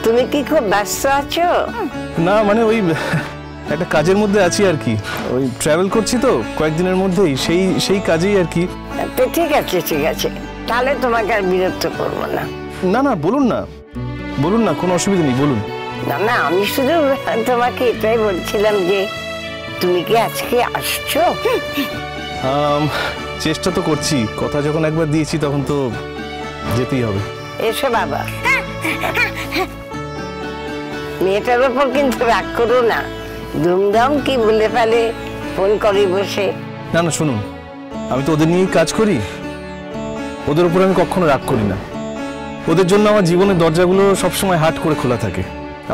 তুমি কি খুব ব্যস্ত আছো? না মানে ওই একটা কাজের মধ্যে আছি আর কি, ওই ট্রাভেল করছি তো কয়েকদিনের মধ্যেই, সেই কাজেই আর কি। তো ঠিক আছে ঠিক আছে, তাহলে তোমাকে আর বিরক্ত করবো না। না না বলুন না, বলুন না, কোনো অসুবিধা নেই, বলুন। না না, আমি শুধু তোমাকে এটাই বলছিলাম যে তুমি কি আজকে আসছো? চেষ্টা তো করছি, কথা যখন একবার দিয়েছি তখন তো যেতেই হবে। এসো বাবা। মেয়েটার ওপর কিন্তু রাগ করো না, ধুমধাম কি বলে ফেলে ফোন করি বসে। না না শুনুন, আমি তো ওদের নিয়েই কাজ করি, ওদের উপর আমি কখনো রাগ করি না। ওদের জন্য আমার জীবনের দরজাগুলো সবসময় হাট করে খোলা থাকে।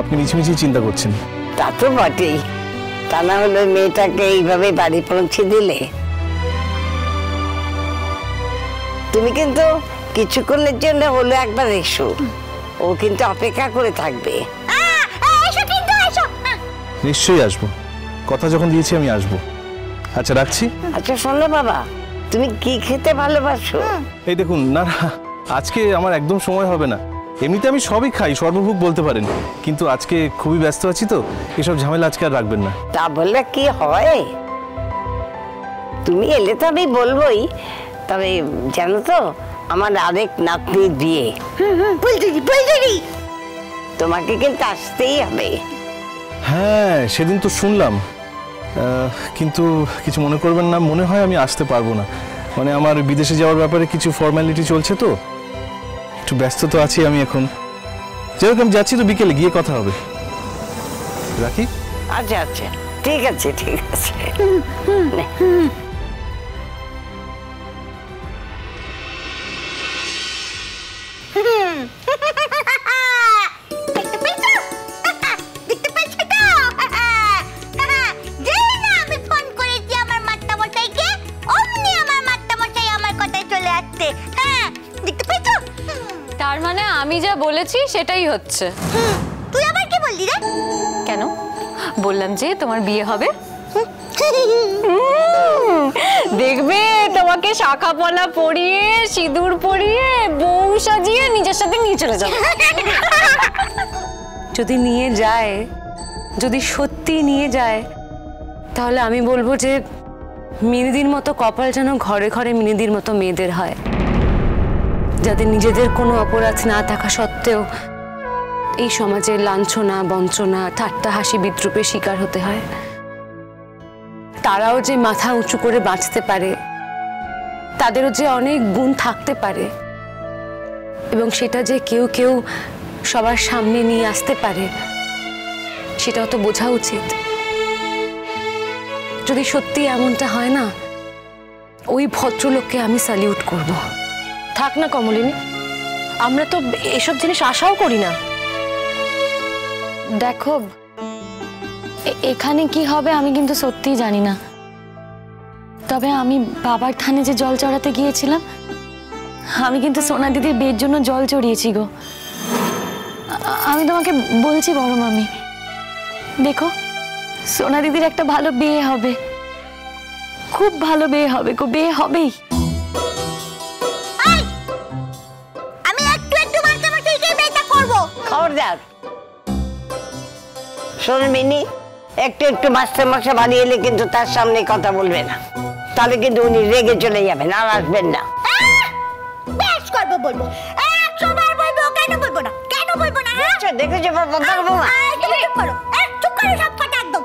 আপনি মিছিমিছি চিন্তা করছেন। তা তো বটেই, তা না হলে মেয়েটাকে এইভাবে বাড়ি পৌঁছে দিলে। তুমি কিন্তু কিছুক্ষণের জন্য হলো একবার এসো, ও কিন্তু অপেক্ষা করে থাকবে। নিশ্চয়ই আসবো, কথা যখন দিয়েছি আমি আসবো। আচ্ছা রাখছি। আচ্ছা শোনো বাবা, তুমি কি খেতে ভালোবাসো? এই দেখুন, না না আজকে আমার একদম সময় হবে না। এমনিতে আমি সবই খাই, সর্বভুক বলতে পারেন, কিন্তু আজকে খুবই ব্যস্ত আছি তো, এসব ঝামেলা আজকে আর রাখবেন না। তা বললে কি হয়, তুমি এলে তো আমি বলবোই। তবে জানো তো, আমার আরেক নাতনির বিয়ে, তোমাকে কিন্তু আসতেই হবে। হ্যাঁ সেদিন তো শুনলাম, কিন্তু কিছু মনে করবেন না, মনে হয় আমি আসতে পারবো না। মানে আমার বিদেশে যাওয়ার ব্যাপারে কিছু ফর্মালিটি চলছে তো, একটু ব্যস্ত তো আছি আমি এখন। যেরকম যাচ্ছি তো, বিকেলে গিয়ে কথা হবে। রাখি। আচ্ছা আচ্ছা ঠিক আছে ঠিক আছে। তার মানে আমি যা বলেছি সেটাই হচ্ছে। তুই আবার কি বললি রে? কেন? বললাম যে তোমার বিয়ে হবে, দেখবে তোমাকে শাখা পলা পরিয়ে সিঁদুর পরিয়ে বউ সাজিয়ে নিজের সাথে নিয়ে চলে যাবে। যদি নিয়ে যায়, যদি সত্যি নিয়ে যায়, তাহলে আমি বলবো যে মিনিদির মতো কপাল যেন ঘরে ঘরে মিনিদির মতো মেয়েদের হয়, যাদের নিজেদের কোনো অপরাধ না থাকা সত্ত্বেও এই সমাজের লাঞ্ছনা বঞ্চনা ঠাট্টা হাসি বিদ্রুপের শিকার হতে হয়। তারাও যে মাথা উঁচু করে বাঁচতে পারে, তাদেরও যে অনেক গুণ থাকতে পারে, এবং সেটা যে কেউ কেউ সবার সামনে নিয়ে আসতে পারে, সেটাও তো বোঝা উচিত। যদি সত্যি এমনটা হয় না, ওই ভদ্রলোককে আমি স্যালিউট করব। থাক না কমলিনী, আমরা তো এসব জিনিস আশাও করি না। দেখো এখানে কি হবে আমি কিন্তু সত্যিই জানি না, তবে আমি বাবার থানে যে জল চড়াতে গিয়েছিলাম, আমি কিন্তু সোনা দিদির বিয়ের জন্য জল চড়িয়েছি গো। আমি তোমাকে বলছি বড় মামি, দেখো সোনা দিদির একটা ভালো বিয়ে হবে, খুব ভালো বিয়ে হবে গো, বিয়ে হবেই। আমি একটু একটু মাস্টারমশাইকে বিয়েটা করব। খবরদার শোন মিনি, একটু একটু মাস্টারমশাই বাড়ি এলে কিন্তু তার সামনে কথা বলবে না, তাহলে কিন্তু উনি রেগে চলে যাবেন, আর আসবেন না। বেশ করবো, বলবো, 100 বার বলবো, কেন বলবো না, কেন বলবো না? দেখেছো বাবা, তুমি চুপ করো, চুপ করো সব কথা একদম।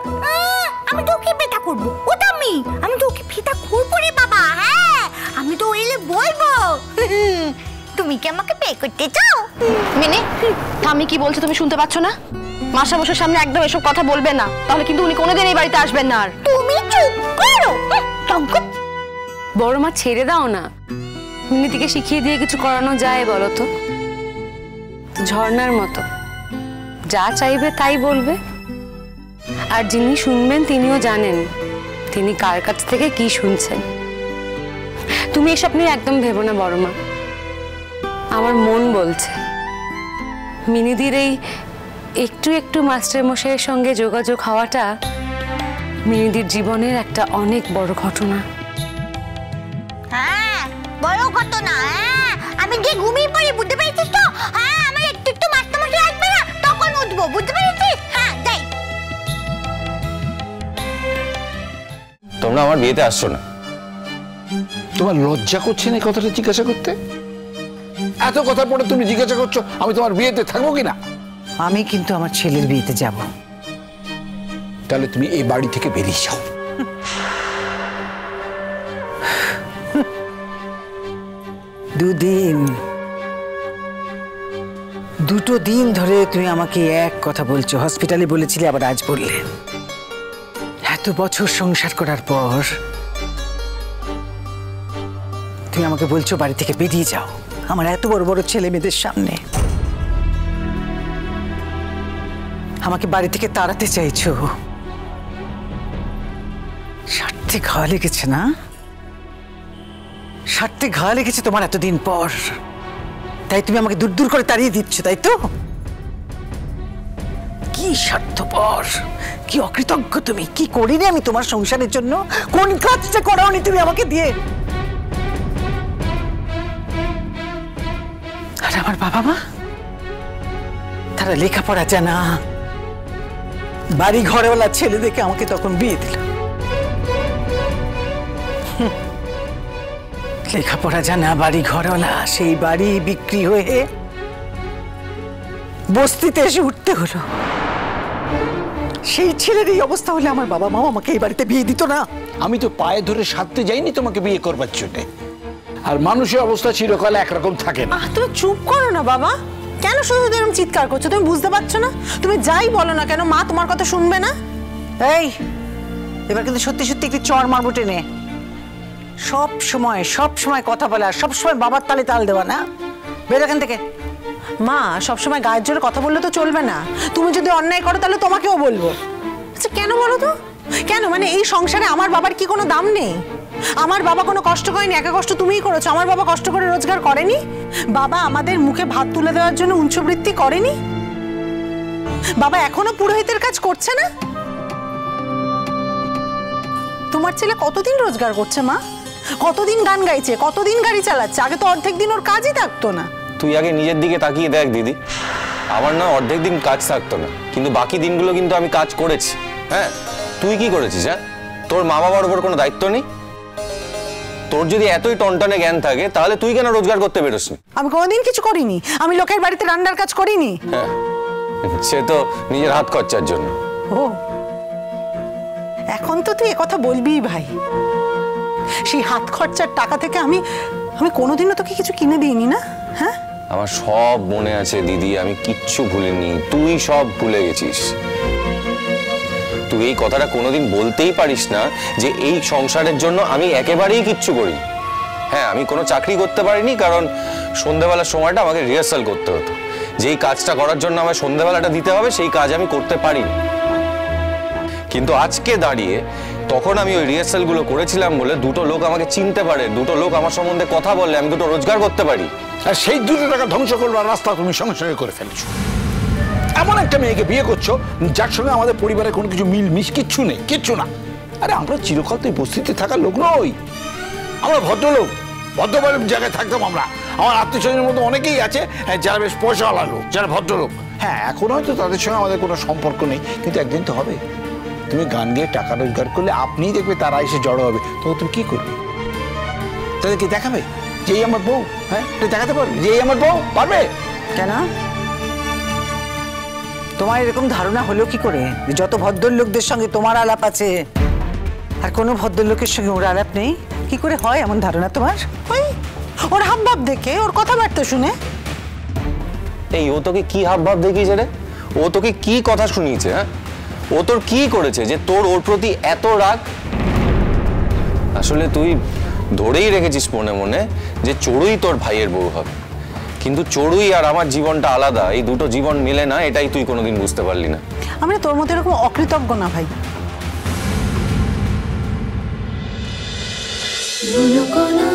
আমি তো ওকে বিয়েটা করবো, ও তো আমি তো ওকে বিয়েটা করবো রে বাবা। হ্যাঁ আমি তো এলে বলবো। তুমি কি আমাকে বিয়ে করতে চাও? মিনি, আমি কি বলছি তুমি শুনতে পাচ্ছ না? মাস্টারমশাইয়ের সামনে একদম এসব কথা বলবে না, তাহলে কিন্তু উনি কোনোদিন এই বাড়িতে আসবেন না। আর তুমি চুপ করো। বড় মা ছেড়ে দাও না, মিনিদিকে শিখিয়ে দিয়ে কিছু করানো যায় বলো তো? ঝর্ণার মতো যা চাইবে তাই বলবে, আর যিনি শুনবেন তিনিও জানেন তিনি কার কাছ থেকে কি শুনছেন। তুমি এসব নিয়ে একদম ভেবো না বড় মা, আমার মন বলছে মিনিদির এই একটু একটু মাস্টারমশাইয়ের সঙ্গে যোগাযোগ হওয়াটা মিনিদির জীবনের একটা অনেক বড় ঘটনা। হ্যাঁ বড় ঘটনা। আমি গিয়ে ঘুমিয়ে পড়ি, বুঝতে পেরেছিস তো? হ্যাঁ আমার একটু একটু মাস্টারমশাই আসবে না, তখন তোমরা আমার বিয়েতে আসছো না। তোমার লজ্জা করছে না এই কথাটা জিজ্ঞাসা করতে? এত কথা পরে তুমি জিজ্ঞাসা করছো আমি তোমার বিয়েতে থাকবো কিনা? আমি কিন্তু আমার ছেলের বিয়েতে যাব। তাহলে তুমি এই বাড়ি থেকে বেরিয়ে যাও। দুটো দিন ধরে তুমি আমাকে এক কথা বলছো। হসপিটালে বলেছিলে, আবার আজ বললে। এত বছর সংসার করার পর তুমি আমাকে বলছো বাড়ি থেকে বেরিয়ে যাও, আমার এত বড় বড় ছেলে মেয়েদের সামনে আমাকে বাড়ি থেকে তাড়াতে চাইছো। স্বার্থে ঘা লেগেছে না? স্বার্থে ঘা লেগেছে তোমার এতদিন পর, তাই তুমি আমাকে দূর দূর করে তাড়িয়ে দিচ্ছ, তাই তো? কি স্বার্থপর, কি অকৃতজ্ঞ তুমি! কি করিনি আমি তোমার সংসারের জন্য? কোন কাজটা করাওনি তুমি আমাকে দিয়ে? আর আমার বাবা মা, তারা লেখাপড়া জানা বাড়ি ঘরেওয়ালা ছেলে দেখে আমাকে তখন বিয়ে দিল। লেখাপড়া জানা বাড়ি ঘরওয়ালা, সেই বাড়ি বিক্রি হয়ে বস্তিতে এসে উঠতে হলো। সেই ছেলের এই অবস্থা হলে আমার বাবা মা আমাকে এই বাড়িতে বিয়ে দিত না। আমি তো পায়ে ধরে সাধতে যাইনি তোমাকে বিয়ে করবার জন্য। আর মানুষের অবস্থা চিরকাল একরকম থাকে না। তুমি চুপ করো না বাবা, কেন শুধু এরকম চিৎকার করছো? তুমি বুঝতে পারছো না? তুমি যাই বলো না কেন, মা তোমার কথা শুনবে না। এই, এবার কিন্তু সত্যি সত্যি একটু চড় মারবো টেনে। সব সময় কথা বলে আর সব সময় বাবার তালে তাল দেওয়া, না? বের এখান থেকে। মা, সবসময় গায়ের জোরে কথা বললে তো চলবে না। তুমি যদি অন্যায় করো তাহলে তোমাকেও বলবো। আচ্ছা কেন বলো তো? কেন, মানে এই সংসারে আমার বাবার কি কোনো দাম নেই? আমার বাবা কোনো কষ্ট করেনি, একা কষ্ট তুমিই করেছো। আমার বাবা কষ্ট করে রোজগার করেনি? বাবা আমাদের মুখে ভাত তুলে দেওয়ার জন্য উচ্চবৃত্তি করেনি? বাবা এখনো পুরোহিতের কাজ করছে না? তোমার ছেলে কতদিন রোজগার করছে মা? কতদিন গান গাইছে, কতদিন গাড়ি চালাচ্ছে? আগে তো অর্ধেক দিন ওর কাজই থাকতো না। তুই আগে নিজের দিকে তাকিয়ে দেখ দিদি, আমার না অর্ধেক দিন কাজ থাকতো না, কিন্তু বাকি দিনগুলো কিন্তু আমি কাজ করেছি। হ্যাঁ, তুই কি করেছিস? হ্যাঁ, তোর মা বাবার উপর কোনো দায়িত্ব নেই? তোর যদি এতই টনটনে জ্ঞান থাকে তাহলে তুই কেন রোজগার করতে বেরোসনি? আমি কোনোদিন কিছু করিনি। আমি লোকের বাড়িতে রান্নার কাজ করিনি। হ্যাঁ, সে তো নিজের হাত খরচার জন্য। ও, এখন তো তুই একথা বলবিই ভাই। সেই হাত খরচার টাকা থেকে আমি কোনোদিনও তোকে কিছু কিনে দিইনি না? হ্যাঁ, আমার সব মনে আছে দিদি, আমি কিচ্ছু ভুলিনি, তুই সব ভুলে গেছিস। তুই এই কথাটা কোনোদিন বলতেই পারিস না যে এই সংসারের জন্য আমি একেবারেই কিচ্ছু করি। হ্যাঁ, আমি কোনো চাকরি করতে পারিনি কারণ সন্ধ্যাবেলার সময়টা আমাকে রিহার্সাল করতে হতো। যেই কাজটা করার জন্য আমার সন্ধ্যাবেলাটা দিতে হবে সেই কাজ আমি করতে পারিনি। কিন্তু আজকে দাঁড়িয়ে তখন আমি ওই রিহার্সালগুলো করেছিলাম বলে দুটো লোক আমাকে চিনতে পারে, দুটো লোক আমার সম্বন্ধে কথা বললে আমি দুটো রোজগার করতে পারি। আর সেই 2 টাকা ধ্বংস করবার রাস্তা তুমি সঙ্গে সঙ্গে করে ফেলেছো। এমন একটা মেয়েকে বিয়ে করছো যার সঙ্গে আমাদের পরিবারের কোনো কিছু মিল কিচ্ছু নেই, কিচ্ছু না। আরে আমরা চিরকাল তো এই বস্তিতে থাকার লোক নই, আমরা ভদ্রলোক, ভদ্রবাড়ির জায়গায় থাকতাম আমরা। আমার আত্মীয় স্বজনের মধ্যে অনেকেই আছে যারা বেশ পয়সাওয়ালা লোক, যারা ভদ্রলোক। হ্যাঁ, এখন হয়তো তাদের সঙ্গে আমাদের কোনো সম্পর্ক নেই, কিন্তু একদিন তো হবে। তুমি গান গেয়ে টাকা রোজগার করলে আপনিই দেখবে তারা এসে জড়ো হবে, তখন তুমি কি করবে? তাদেরকে দেখাবে যেই আমার বউ? হ্যাঁ, দেখাতে পারবে যেই আমার বউ? পারবে কেন? তোমার এরকম ধারণা হলো কি করে যত ভদ্রলোকদের সঙ্গে তোমার আলাপ আছে আর কোনো ভদ্রলোকের সঙ্গে ওর আলাপ নেই? কি করে হয় এমন ধারণা তোমার? ওই ওর হাবভাব দেখে, ওর কথাবার্তা শুনে। এই, ও তোকে কি হাবভাব দেখিয়েছে রে? ও তোকে কি কথা শুনিয়েছে? হ্যাঁ, ও তোর কি করেছে যে তোর ওর প্রতি এত রাগ? আসলে তুই ধরেই রেখেছিস মনে মনে যে চড়ুই তোর ভাইয়ের বউ হবে, কিন্তু চড়ুই আর আমার জীবনটা আলাদা, এই দুটো জীবন মিলে না, এটাই তুই কোনোদিন বুঝতে পারলি না। আমি তোর মতো এরকম অকৃতজ্ঞ না ভাই। Monokona